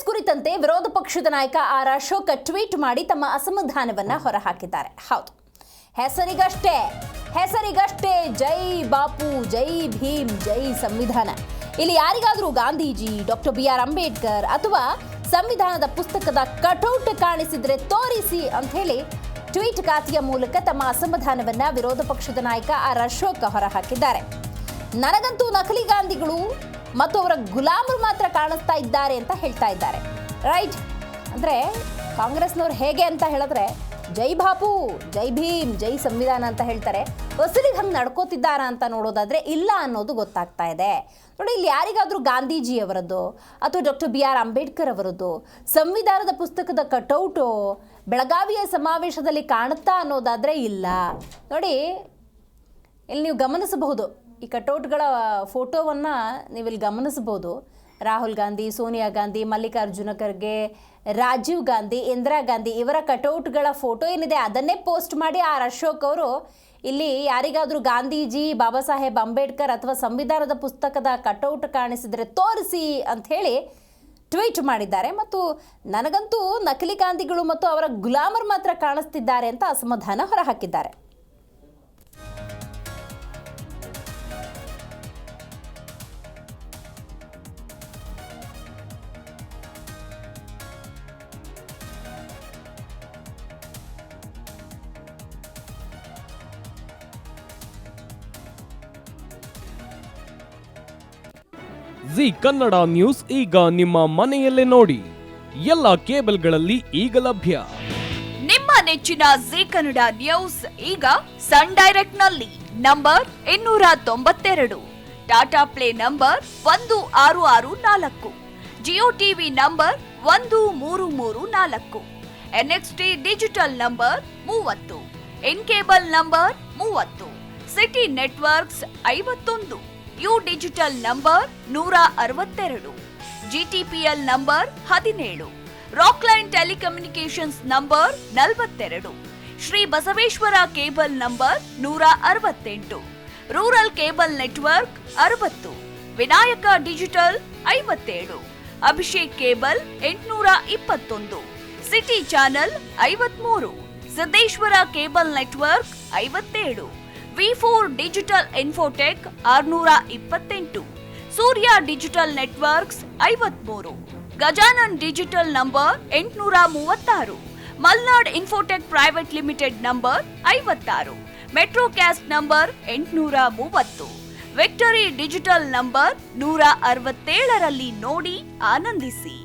ಕುರಿತಂತೆ ವಿರೋಧ ಪಕ್ಷದ ನಾಯಕ ಆರ್ ಅಶೋಕ್ ಟ್ವೀಟ್ ಮಾಡಿ ತಮ್ಮ ಅಸಮಾಧಾನವನ್ನ ಹೊರಹಾಕಿದ್ದಾರೆ. ಹೌದು, ಹೆಸರಿಗಷ್ಟೇ ಜೈ ಬಾಪು, ಜೈ ಭೀಮ್, ಜೈ ಸಂವಿಧಾನ. ಇಲ್ಲಿ ಯಾರಿಗಾದರೂ ಗಾಂಧೀಜಿ, ಡಾಕ್ಟರ್ BR ಅಂಬೇಡ್ಕರ್ ಅಥವಾ ಸಂವಿಧಾನದ ಪುಸ್ತಕದ ಕಟೌಟ್ ಕಾಣಿಸಿದ್ರೆ ತೋರಿಸಿ ಅಂತ ಹೇಳಿ ಟ್ವೀಟ್ ಖಾತೆಯ ಮೂಲಕ ತಮ್ಮ ಅಸಮಾಧಾನವನ್ನ ವಿರೋಧ ಪಕ್ಷದ ನಾಯಕ ಆರ್ ಅಶೋಕ್ ಹೊರಹಾಕಿದ್ದಾರೆ. ನನಗಂತೂ ನಕಲಿ ಗಾಂಧಿಗಳು ಮತ್ತು ಅವರ ಗುಲಾಮರು ಮಾತ್ರ ಕಾಣಿಸ್ತಾ ಇದ್ದಾರೆ ಅಂತ ಹೇಳ್ತಾ ಇದ್ದಾರೆ. ರೈಟ್, ಅಂದರೆ ಕಾಂಗ್ರೆಸ್ನವ್ರು ಹೇಗೆ ಅಂತ ಹೇಳಿದ್ರೆ ಜೈ ಬಾಪು, ಜೈ ಭೀಮ್, ಜೈ ಸಂವಿಧಾನ ಅಂತ ಹೇಳ್ತಾರೆ. ಅಸಲಿಗೆ ಹಂಗೆ ನಡ್ಕೋತಿದ್ದಾರ ಅಂತ ನೋಡೋದಾದ್ರೆ ಇಲ್ಲ ಅನ್ನೋದು ಗೊತ್ತಾಗ್ತಾ ಇದೆ. ನೋಡಿ, ಇಲ್ಲಿ ಯಾರಿಗಾದರೂ ಗಾಂಧೀಜಿಯವರದ್ದು ಅಥವಾ ಡಾಕ್ಟರ್ BR ಅಂಬೇಡ್ಕರ್ ಅವರದ್ದು ಸಂವಿಧಾನದ ಪುಸ್ತಕದ ಕಟೌಟು ಬೆಳಗಾವಿಯ ಸಮಾವೇಶದಲ್ಲಿ ಕಾಣುತ್ತಾ ಅನ್ನೋದಾದರೆ ಇಲ್ಲ. ನೋಡಿ, ಇಲ್ಲಿ ನೀವು ಗಮನಿಸಬಹುದು, ಈ ಕಟೌಟ್ಗಳ ಫೋಟೋವನ್ನು ನೀವಿಲ್ಲಿ ಗಮನಿಸಬಹುದು. ರಾಹುಲ್ ಗಾಂಧಿ, ಸೋನಿಯಾ ಗಾಂಧಿ, ಮಲ್ಲಿಕಾರ್ಜುನ ಖರ್ಗೆ, ರಾಜೀವ್ ಗಾಂಧಿ, ಇಂದಿರಾ ಗಾಂಧಿ ಇವರ ಕಟೌಟ್ಗಳ ಫೋಟೋ ಏನಿದೆ ಅದನ್ನೇ ಪೋಸ್ಟ್ ಮಾಡಿ ಆರ್ ಅಶೋಕ್ ಅವರು ಇಲ್ಲಿ ಯಾರಿಗಾದರೂ ಗಾಂಧೀಜಿ, ಬಾಬಾ ಸಾಹೇಬ್ ಅಂಬೇಡ್ಕರ್ ಅಥವಾ ಸಂವಿಧಾನದ ಪುಸ್ತಕದ ಕಟೌಟ್ ಕಾಣಿಸಿದರೆ ತೋರಿಸಿ ಅಂಥೇಳಿ ಟ್ವೀಟ್ ಮಾಡಿದ್ದಾರೆ. ಮತ್ತು ನನಗಂತೂ ನಕಲಿ ಗಾಂಧಿಗಳು ಮತ್ತು ಅವರ ಗುಲಾಮರು ಮಾತ್ರ ಕಾಣಿಸ್ತಿದ್ದಾರೆ ಅಂತ ಅಸಮಾಧಾನ ಹೊರಹಾಕಿದ್ದಾರೆ. ಜಿ ಕನ್ನಡ ನ್ಯೂಸ್ ಈಗ ನಿಮ್ಮ ಮನೆಯಲ್ಲೇ ನೋಡಿ. ಎಲ್ಲ ಕೇಬಲ್ಗಳಲ್ಲಿ ಈಗ ಲಭ್ಯ. ನಿಮ್ಮ ನೆಚ್ಚಿನ ಜಿ ಕನ್ನಡ ನ್ಯೂಸ್ ಈಗ ಸನ್ ಡೈರೆಕ್ಟ್ ನಲ್ಲಿ number 292, Tata play number 1664, Jio TV number 1334, NXT digital number 30, in cable number 30, city networks 51, U digital number 162, GTPL number 17, Rockline telecommunications number 42, Shri Basaveshwara cable number 168, rural cable network 60, Vinayaka digital 57, Abhishek cable 821, city channel 53, Siddeshwara cable network 57, V4 digital Infotech 628, Surya digital networks 53, Gajanan digital number 836, Malnad Infotech private limited number 56, Metrocast number 830, Victory Digital number 167ರಲ್ಲಿ ನೋಡಿ ಆನಂದಿಸಿ.